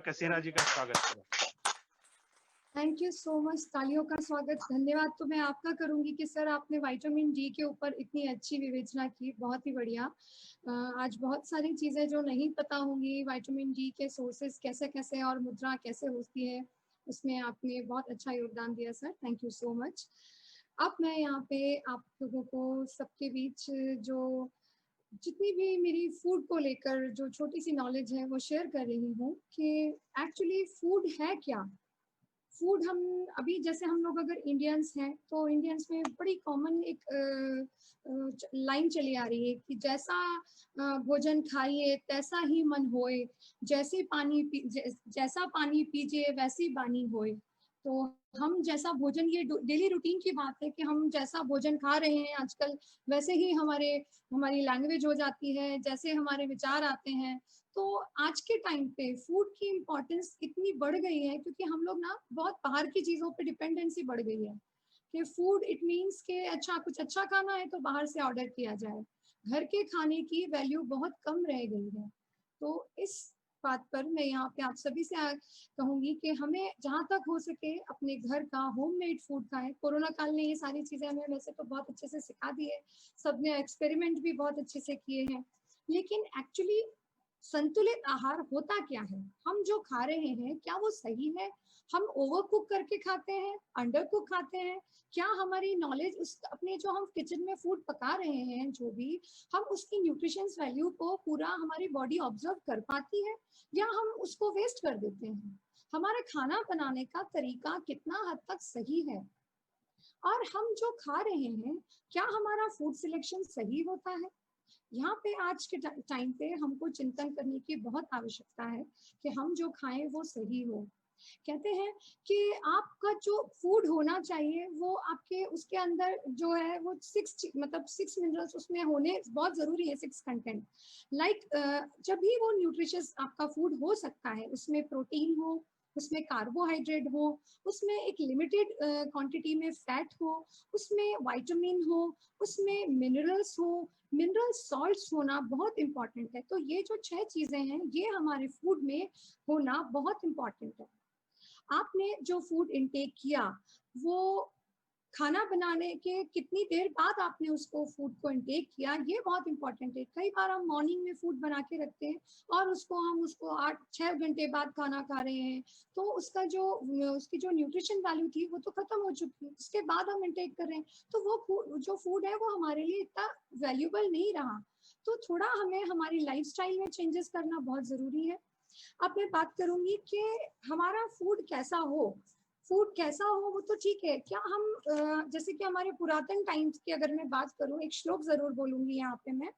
कसेरा जी का स्वागत करें। Thank you so much. तालियों का स्वागत, धन्यवाद तो मैं आपका करूंगी कि सर आपने विटामिन डी के ऊपर इतनी अच्छी विवेचना की, बहुत ही बढ़िया। आज बहुत सारी चीज़ें जो नहीं पता होंगी, विटामिन डी के सोर्सेज कैसे कैसे और मुद्रा कैसे होती है, उसमें आपने बहुत अच्छा योगदान दिया sir, thank you so much. अब मैं यहाँ पे आप लोगों को सबके बीच जो जितनी भी मेरी फूड को लेकर जो छोटी सी नॉलेज है वो शेयर कर रही हूँ कि एक्चुअली फूड है क्या। फूड हम अभी जैसे हम लोग अगर इंडियंस हैं तो इंडियंस में बड़ी कॉमन एक लाइन चली आ रही है कि जैसा भोजन खाइए तैसा ही मन होए, जैसा पानी पीजिए वैसी बानी होए। तो हम जैसा भोजन, ये डेली रूटीन की बात है कि हम जैसा भोजन खा रहे हैं आजकल वैसे ही हमारी लैंग्वेज हो जाती है, जैसे हमारे विचार आते हैं। तो आज के टाइम पे फूड की इम्पोर्टेंस इतनी बढ़ गई है क्योंकि हम लोग ना बहुत बाहर की चीज़ों पे डिपेंडेंसी बढ़ गई है कि फूड इट मीन्स के अच्छा कुछ अच्छा खाना है तो बाहर से ऑर्डर किया जाए, घर के खाने की वैल्यू बहुत कम रह गई है। तो इस बात पर मैं यहाँ पे आप सभी से कहूँगी कि हमें जहाँ तक हो सके अपने घर का होममेड फूड खाएं। कोरोना काल ने ये सारी चीज़ें हमें वैसे तो बहुत अच्छे से सिखा दी है, सबने एक्सपेरिमेंट भी बहुत अच्छे से किए हैं, लेकिन एक्चुअली संतुलित आहार होता क्या है, हम जो खा रहे हैं क्या वो सही है? हम ओवर कुक करके खाते हैं, अंडर कुक खाते हैं? क्या हमारी नॉलेज उस अपने जो हम किचन में फूड पका रहे हैं जो भी, हम उसकी न्यूट्रिशंस वैल्यू को पूरा हमारी बॉडी ऑब्जर्व कर पाती है या हम उसको वेस्ट कर देते हैं? हमारा खाना बनाने का तरीका कितना हद तक सही है और हम जो खा रहे हैं क्या हमारा फूड सिलेक्शन सही होता है? यहाँ पे आज के टाइम पे हमको चिंतन करने की बहुत आवश्यकता है कि हम जो खाएं वो सही हो। कहते हैं कि आपका जो फूड होना चाहिए वो आपके उसके अंदर जो है वो सिक्स मिनरल्स उसमें होने बहुत जरूरी है, सिक्स कंटेंट। लाइक जब भी वो न्यूट्रिशियस आपका फूड हो सकता है, उसमें प्रोटीन हो, उसमें कार्बोहाइड्रेट हो, उसमें एक लिमिटेड क्वांटिटी में फैट हो, उसमें विटामिन हो, उसमें मिनरल्स हो, मिनरल सॉल्ट्स होना बहुत इंपॉर्टेंट है। तो ये जो 6 चीजें हैं ये हमारे फूड में होना बहुत इंपॉर्टेंट है। आपने जो फूड इनटेक किया वो खाना बनाने के कितनी देर बाद आपने उसको फूड को इनटेक किया, ये बहुत इंपॉर्टेंट है। कई बार हम मॉर्निंग में फूड बना के रखते हैं और हम उसको 8-6 घंटे बाद खाना खा रहे हैं, तो उसकी जो न्यूट्रिशन वैल्यू थी वो तो खत्म हो चुकी है, उसके बाद हम इनटेक कर रहे हैं तो वो जो फूड है वो हमारे लिए इतना वैल्यूबल नहीं रहा। तो थोड़ा हमें हमारी लाइफस्टाइल में चेंजेस करना बहुत जरूरी है। अब मैं बात करूंगी कि हमारा फूड कैसा हो। फूड कैसा हो वो तो ठीक है, क्या हम जैसे कि हमारे पुरातन टाइम्स की अगर मैं बात करूं, एक श्लोक जरूर बोलूंगी यहाँ पे मैं,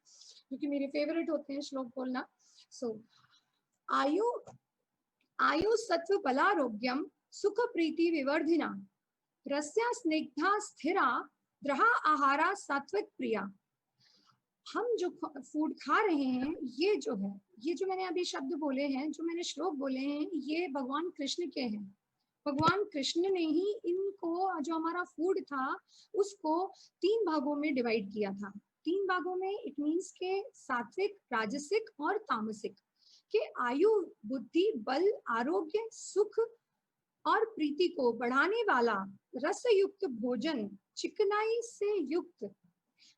क्योंकि मेरे फेवरेट होते हैं श्लोक बोलना। सो आयु आयु सत्व बलारोग्यम सुख प्रीति विवर्धिना रस्या स्निग्धा स्थिरा द्रहा आहारा सात्विक प्रिया। हम जो फूड खा रहे हैं ये जो है, ये जो मैंने अभी शब्द बोले हैं, जो मैंने श्लोक बोले हैं, ये भगवान कृष्ण के हैं। भगवान कृष्ण ने ही इनको जो हमारा फूड था उसको 3 भागों में डिवाइड किया था। 3 भागों में इट मीन्स के सात्विक, राजसिक और तामसिक, के आयु, बुद्धि, बल, आरोग्य, सुख और प्रीति को बढ़ाने वाला रस युक्त भोजन, चिकनाई से युक्त,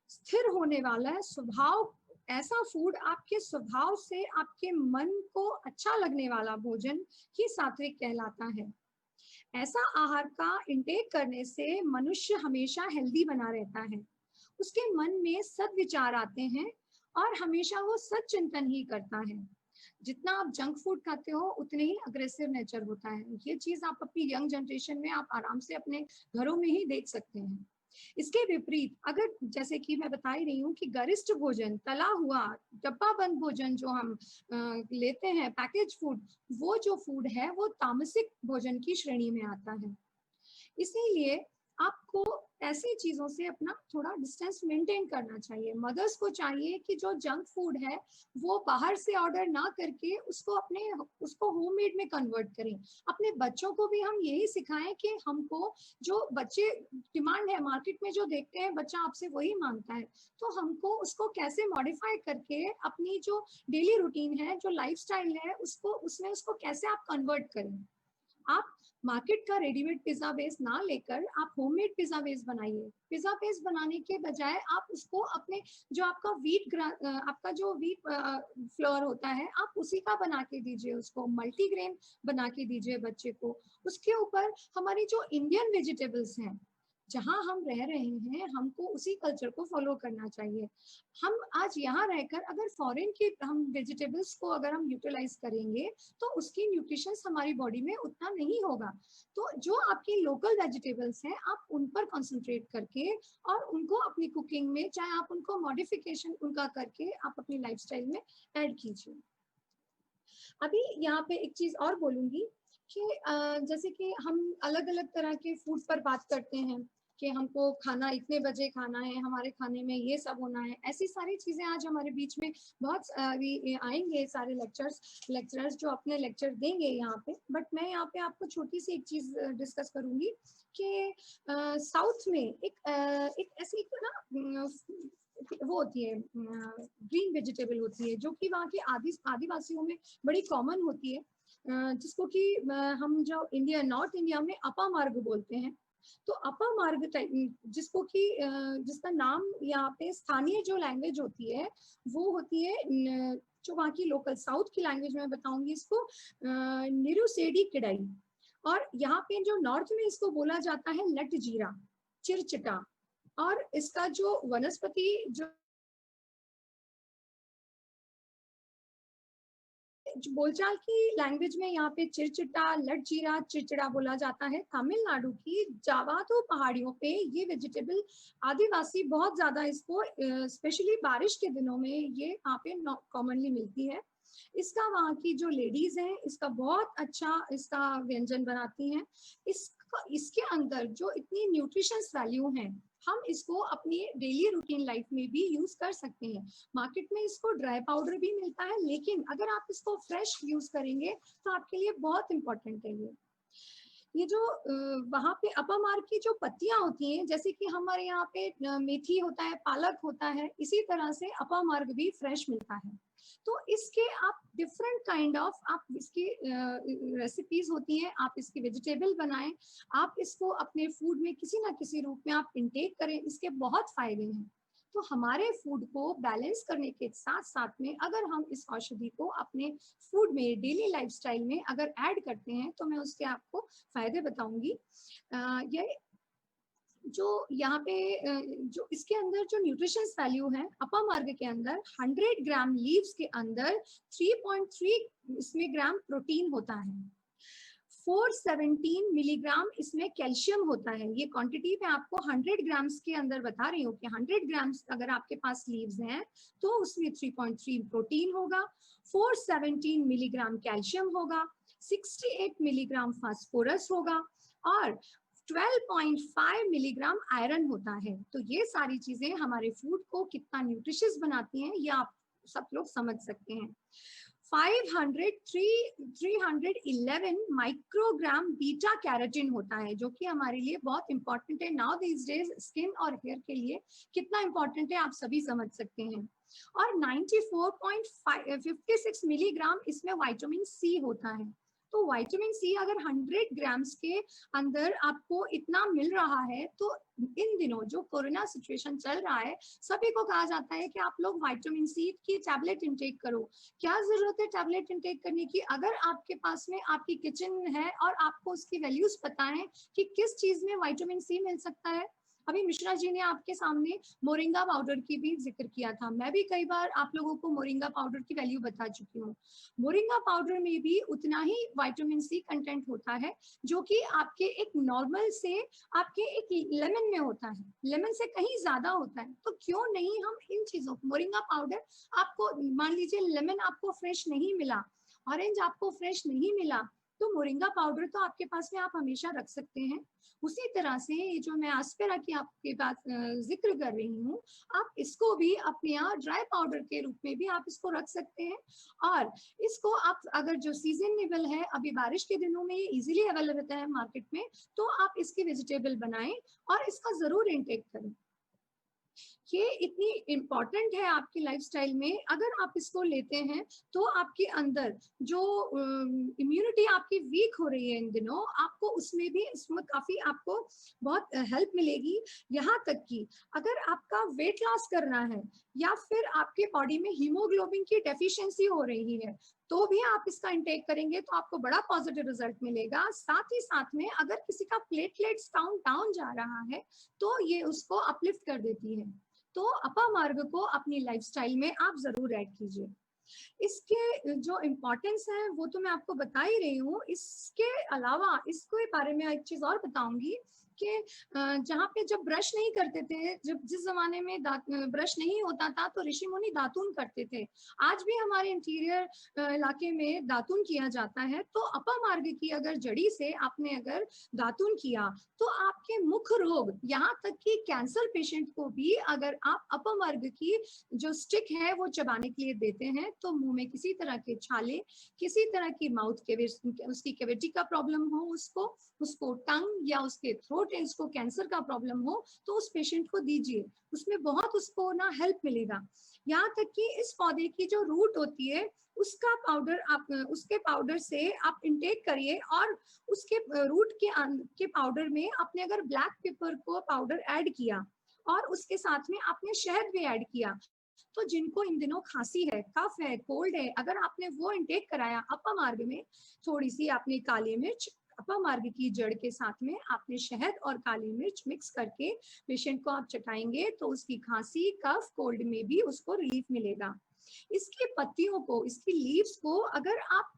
स्थिर होने वाला है स्वभाव, ऐसा फूड आपके स्वभाव से आपके मन को अच्छा लगने वाला भोजन ही सात्विक कहलाता है। ऐसा आहार का इंटेक करने से मनुष्य हमेशा हेल्दी बना रहता है, उसके मन में सद्विचार आते हैं और हमेशा वो सच्चिंतन ही करता है। जितना आप जंक फूड खाते हो उतने ही अग्रेसिव नेचर होता है। ये चीज आप अपनी यंग जनरेशन में आप आराम से अपने घरों में ही देख सकते हैं। इसके विपरीत अगर जैसे कि मैं बता ही रही हूँ कि गरिष्ठ भोजन, तला हुआ डब्बा बंद भोजन जो हम लेते हैं, पैकेज फूड, वो जो फूड है वो तामसिक भोजन की श्रेणी में आता है। इसीलिए आपको ऐसी चीजों से अपना थोड़ा डिस्टेंस मेंटेन करना चाहिए। मदर्स को चाहिए कि जो जंक फूड है वो बाहर से ऑर्डर ना करके उसको होममेड में कन्वर्ट करें। अपने बच्चों को भी हम यही सिखाएं कि हमको जो बच्चे डिमांड है मार्केट में जो देखते हैं बच्चा आपसे वही मांगता है, तो हमको उसको कैसे मॉडिफाई करके अपनी जो डेली रूटीन है, जो लाइफस्टाइल है, उसको कैसे आप कन्वर्ट करें। आप मार्केट का रेडीमेड पिज्जा बेस ना लेकर आप होममेड पिज्जा बेस बनाइए। पिज्जा बेस बनाने के बजाय आप उसको अपने जो आपका जो वीट फ्लोर होता है आप उसी का बना के दीजिए, उसको मल्टीग्रेन बना के दीजिए बच्चे को। उसके ऊपर हमारी जो इंडियन वेजिटेबल्स हैं, जहां हम रह रहे हैं, हमको उसी कल्चर को फॉलो करना चाहिए। हम आज यहाँ रहकर अगर फॉरेन की हम वेजिटेबल्स को अगर हम यूटिलाइज करेंगे तो उसकी न्यूट्रिशंस हमारी बॉडी में उतना नहीं होगा। तो जो आपकी लोकल वेजिटेबल्स हैं आप उन पर कंसंट्रेट करके और उनको अपनी कुकिंग में, चाहे आप उनको मॉडिफिकेशन उनका करके आप अपनी लाइफस्टाइल में ऐड कीजिए। अभी यहाँ पे एक चीज और बोलूंगी कि जैसे कि हम अलग अलग तरह के फूड पर बात करते हैं कि हमको खाना इतने बजे खाना है, हमारे खाने में ये सब होना है, ऐसी सारी चीजें आज हमारे बीच में बहुत अभी आएंगे सारे लेक्चरर्स जो अपने लेक्चर देंगे यहाँ पे। बट मैं यहाँ पे आपको छोटी सी एक चीज डिस्कस करूंगी कि साउथ में एक ऐसी ना वो होती है, ग्रीन वेजिटेबल होती है जो कि वहाँ के आदिवासियों में बड़ी कॉमन होती है, जिसको कि हम जो नॉर्थ इंडिया में अपा मार्ग बोलते हैं। तो अपा मार्ग जिसको कि जिसका नाम यहाँ पे स्थानीय जो लैंग्वेज होती है वो होती है जो वहाँ की लोकल साउथ की लैंग्वेज में बताऊंगी इसको निरुसेडी किडाई। और यहाँ पे जो नॉर्थ में इसको बोला जाता है लट जीरा, चिरचिटा। और इसका जो वनस्पति जो बोलचाल की लैंग्वेज में यहाँ पे चिरचिटा, लटजीरा, चिड़चिड़ा बोला जाता है। तमिलनाडु की जावादो पहाड़ियों पे ये वेजिटेबल आदिवासी बहुत ज्यादा इसको स्पेशली बारिश के दिनों में ये यहाँ पे कॉमनली मिलती है। इसका वहाँ की जो लेडीज हैं इसका बहुत अच्छा इसका व्यंजन बनाती हैं। इसके अंदर जो इतनी न्यूट्रिशंस वैल्यू हैं, हम इसको अपनी डेली रूटीन लाइफ में भी यूज कर सकते हैं। मार्केट में इसको ड्राई पाउडर भी मिलता है, लेकिन अगर आप इसको फ्रेश यूज करेंगे तो आपके लिए बहुत इंपॉर्टेंट है ये जो वहाँ पे अपमार की जो पत्तियां होती हैं, जैसे कि हमारे यहाँ पे मेथी होता है, पालक होता है, इसी तरह से अपमार्ग भी फ्रेश मिलता है। तो इसके आप डिफरेंट काइंड ऑफ आप इसकी रेसिपीज होती हैं, आप इसकी वेजिटेबल बनाएं, आप इसको अपने फूड में किसी ना किसी रूप में आप इंटेक करें, इसके बहुत फायदे हैं। तो हमारे फूड को बैलेंस करने के साथ साथ में अगर हम इस औषधि को अपने फूड में डेली लाइफस्टाइल में अगर ऐड करते हैं तो मैं उसके आपको फायदे बताऊंगी। ये जो यहाँ पे जो इसके अंदर जो न्यूट्रिशंस वैल्यू है, अपा मार्ग के अंदर 100 ग्राम लीव्स के अंदर 3.3 इसमें ग्राम प्रोटीन होता है, 417 मिलीग्राम इसमें कैल्शियम होता है। ये क्वांटिटी मैं आपको 100 ग्राम्स के अंदर बता रही हूँ कि 100 ग्राम्स अगर आपके पास लीव्स हैं तो उसमें 3.3 प्रोटीन होगा, 417 मिलीग्राम कैल्शियम होगा, 68 मिलीग्राम फास्फोरस होगा और 12.5 मिलीग्राम आयरन होता है। तो ये सारी चीजें हमारे फूड को कितना न्यूट्रिशियस बनाती हैं ये आप सब लोग समझ सकते हैं। 311 माइक्रोग्राम बीटा कैरोटीन होता है जो कि हमारे लिए बहुत इंपॉर्टेंट है। नाउ दीज डेज स्किन और हेयर के लिए कितना इंपॉर्टेंट है आप सभी समझ सकते हैं। और 94.56 मिलीग्राम इसमें विटामिन सी होता है। तो विटामिन सी अगर 100 ग्राम्स के अंदर आपको इतना मिल रहा है तो इन दिनों जो कोरोना सिचुएशन चल रहा है सभी को कहा जाता है कि आप लोग विटामिन सी की टैबलेट इंटेक करो। क्या जरूरत है टैबलेट इंटेक करने की? अगर आपके पास में आपकी किचन है और आपको उसकी वैल्यूज पता है कि किस चीज में विटामिन सी मिल सकता है। अभी मिश्रा जी ने आपके सामने मोरिंगा पाउडर की भी जिक्र किया था, मैं भी कई बार आप लोगों को मोरिंगा पाउडर की वैल्यू बता चुकी हूँ। मोरिंगा पाउडर में भी उतना ही विटामिन सी कंटेंट होता है जो कि आपके एक नॉर्मल से आपके एक लेमन में होता है, लेमन से कहीं ज्यादा होता है। तो क्यों नहीं हम इन चीजों को, मोरिंगा पाउडर आपको मान लीजिए लेमन आपको फ्रेश नहीं मिला, ऑरेंज आपको फ्रेश नहीं मिला, तो मोरिंगा पाउडर तो आपके पास में आप हमेशा रख सकते हैं। उसी तरह से ये जो मैं एस्पेरा की आपके पास जिक्र कर रही हूँ, आप इसको भी अपने यहाँ ड्राई पाउडर के रूप में भी आप इसको रख सकते हैं। और इसको आप अगर जो सीजनेबल है, अभी बारिश के दिनों में ये इजीली अवेलेबल होता है मार्केट में, तो आप इसकी वेजिटेबल बनाएं और इसका जरूर इंटेक करें। ये इतनी इम्पॉर्टेंट है आपकी लाइफस्टाइल में। अगर आप इसको लेते हैं तो आपके अंदर जो इम्यूनिटी आपकी वीक हो रही है इन दिनों, आपको उसमें भी इसमें काफी आपको बहुत हेल्प मिलेगी। यहाँ तक कि अगर आपका वेट लॉस करना है या फिर आपके बॉडी में हीमोग्लोबिन की डेफिशिएंसी हो रही है, तो भी आप इसका इंटेक करेंगे तो आपको बड़ा पॉजिटिव रिजल्ट मिलेगा। साथ ही साथ में अगर किसी का प्लेटलेट्स काउंट डाउन जा रहा है तो ये उसको अपलिफ्ट कर देती है। तो अपा मार्ग को अपनी लाइफस्टाइल में आप जरूर ऐड कीजिए। इसके जो इम्पोर्टेंस है वो तो मैं आपको बता ही रही हूँ। इसके अलावा इसके बारे में एक चीज और बताऊंगी कि जहाँ पे जब ब्रश नहीं करते थे, जब जिस जमाने में ब्रश नहीं होता था तो ऋषि मुनि दातुन करते थे। आज भी हमारे इंटीरियर इलाके में दातुन किया जाता है। तो अपमार्ग की अगर जड़ी से आपने अगर दातुन किया तो आपके मुख रोग, यहाँ तक कि कैंसर पेशेंट को भी अगर आप अपमार्ग की जो स्टिक है वो चबाने के लिए देते हैं तो मुंह में किसी तरह के छाले, किसी तरह की माउथ के उसकी कैविटी का प्रॉब्लम हो, उसको टंग या उसके थ्रोट इसको कैंसर का प्रॉब्लम हो, तो उस पेशेंट को दीजिए। उसमें बहुत उसको ना हेल्प मिलेगा। यहाँ तक कि इस पौधे की जो रूट होती है उसका पाउडर आप उसके पाउडर से आप इंटेक करिए और उसके रूट के पाउडर में आपने अगर ब्लैक पेपर को पाउडर ऐड किया और उसके साथ में आपने शहद भी ऐड किया, तो जिनको इन दिनों खांसी है, कफ है, कोल्ड है, अगर आपने वो इंटेक कराया अपा मार्ग में, थोड़ी सी आपने काली मिर्च अपा मार्ग की जड़ के साथ में आपने शहद और काली मिर्च मिक्स करके पेशेंट को आप चटाएंगे तो उसकी खांसी, कफ, कोल्ड में भी उसको रिलीफ मिलेगा। इसकी पत्तियों को, इसकी लीव्स को अगर आप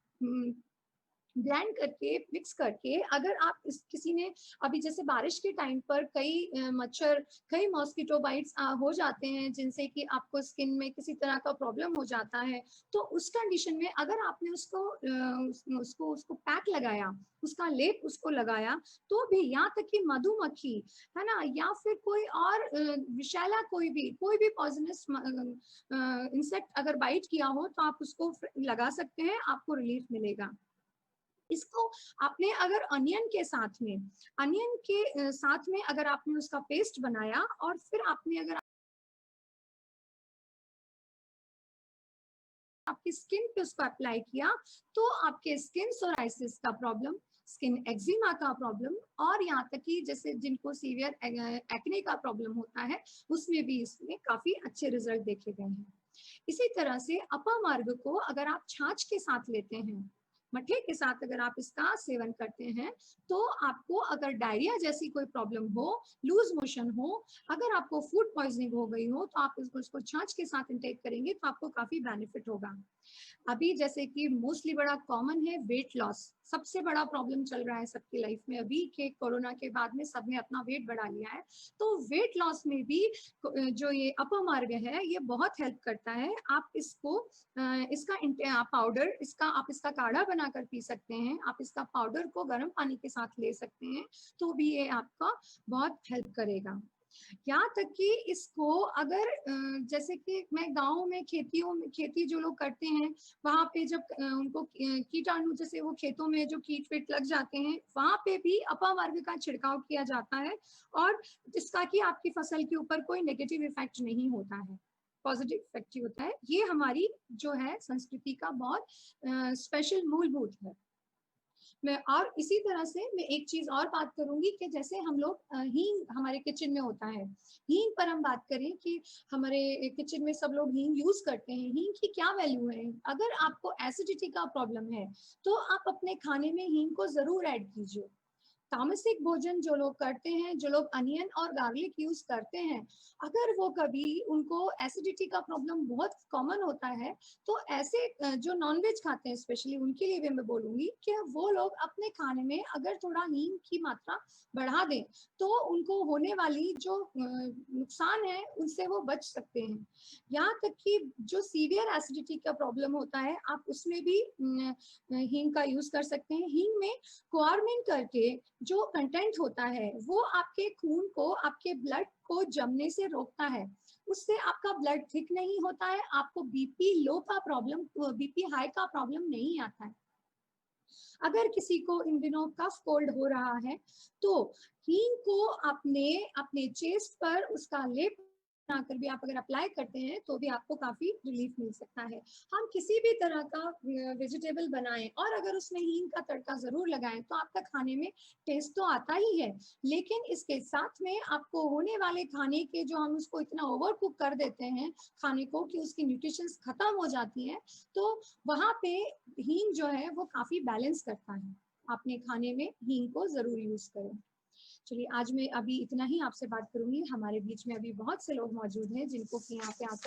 ब्लेंड करके मिक्स करके, अगर आप किसी ने अभी जैसे बारिश के टाइम पर कई मच्छर, कई मॉस्किटो बाइट्स हो जाते हैं जिनसे कि आपको स्किन में किसी तरह का प्रॉब्लम हो जाता है, तो उस कंडीशन में अगर आपने उसको पैक लगाया, उसका लेप उसको लगाया, तो भी यहाँ तक कि मधुमक्खी है ना या फिर कोई और विषैला कोई भी पॉइजनस इंसेक्ट अगर बाइट किया हो तो आप उसको लगा सकते हैं, आपको रिलीफ मिलेगा। इसको आपने अगर अनियन के साथ में अगर आपने उसका पेस्ट बनाया और फिर आपने अगर आपकी स्किन पे उसको अप्लाई किया, तो आपके स्किन सोराइसिस का प्रॉब्लम, स्किन एक्जिमा का प्रॉब्लम और यहाँ तक कि जैसे जिनको सीवियर एक्ने का प्रॉब्लम होता है, उसमें भी इसमें काफी अच्छे रिजल्ट देखे गए हैं। इसी तरह से अपा मार्ग को अगर आप छाछ के साथ लेते हैं, मठे के साथ अगर आप इसका सेवन करते हैं, तो आपको अगर डायरिया जैसी कोई प्रॉब्लम हो, लूज मोशन हो, अगर आपको फूड पॉइजनिंग हो गई हो, तो आप उसको छाछ के साथ इंटेक करेंगे तो आपको काफी बेनिफिट होगा। अभी जैसे कि मोस्टली बड़ा कॉमन है वेट लॉस, सबसे बड़ा प्रॉब्लम चल रहा है सबकी लाइफ में अभी के कोरोना के बाद में सबने अपना वेट बढ़ा लिया है। तो वेट लॉस में भी जो ये अपमार्ग है ये बहुत हेल्प करता है। आप इसको इसका पाउडर आप इसका काढ़ा बनाकर पी सकते हैं, आप इसका पाउडर को गर्म पानी के साथ ले सकते हैं, तो भी ये आपका बहुत हेल्प करेगा। यहाँ तक कि इसको अगर जैसे कि मैं गाँव में खेती जो लोग करते हैं, वहां पे जब उनको कीटाणु जैसे वो खेतों में जो कीट वेट लग जाते हैं, वहां पे भी अपमार्ग का छिड़काव किया जाता है और जिसका कि आपकी फसल के ऊपर कोई नेगेटिव इफेक्ट नहीं होता है, पॉजिटिव इफेक्ट ही होता है। ये हमारी जो है संस्कृति का बहुत स्पेशल मूलभूत है। मैं और इसी तरह से मैं एक चीज और बात करूंगी कि जैसे हम लोग हींग हमारे किचन में होता है, हींग पर हम बात करें कि हमारे किचन में सब लोग हींग यूज करते हैं। हींग की क्या वैल्यू है? अगर आपको एसिडिटी का प्रॉब्लम है तो आप अपने खाने में हींग को जरूर ऐड कीजिए। तामसिक भोजन जो लोग करते हैं, जो लोग अनियन और गार्लिक यूज करते हैं, अगर वो कभी उनको एसिडिटी का प्रॉब्लम बहुत कॉमन होता है, तो ऐसे जो नॉनवेज खाते हैं स्पेशली उनके लिए भी मैं बोलूंगी कि वो लोग अपने खाने में अगर थोड़ा हींग की मात्रा बढ़ा दें, तो उनको होने वाली जो नुकसान है उनसे वो बच सकते हैं। यहाँ तक कि जो सीवियर एसिडिटी का प्रॉब्लम होता है, आप उसमें भी हींग का यूज कर सकते हैं। हींग में क्वारमिन करके जो कंटेंट होता है वो आपके खून को, आपके ब्लड को जमने से रोकता है, उससे आपका ब्लड थिक नहीं होता है, आपको बीपी लो का प्रॉब्लम, बीपी हाई का प्रॉब्लम नहीं आता है। अगर किसी को इन दिनों कफ कोल्ड हो रहा है, तो हींग को अपने अपने चेस्ट पर उसका लेप बनाकर भी आप अगर अप्लाई करते हैं तो भी आपको काफी रिलीफ मिल सकता है। हम किसी भी तरह का वेजिटेबल बनाएं और अगर उसमें हींग का तड़का जरूर लगाएं तो आपका खाने में टेस्ट तो आता ही है, लेकिन इसके साथ में आपको होने वाले खाने के जो हम उसको इतना ओवर कुक कर देते हैं खाने को कि उसकी न्यूट्रिशंस खत्म हो जाती है, तो वहां पे हींग जो है वो काफी बैलेंस करता है। आपने खाने में हींग को जरूर यूज करें। चलिए, आज मैं अभी इतना ही आपसे बात करूंगी। हमारे बीच में अभी बहुत से लोग मौजूद हैं जिनको कि यहाँ पे आकर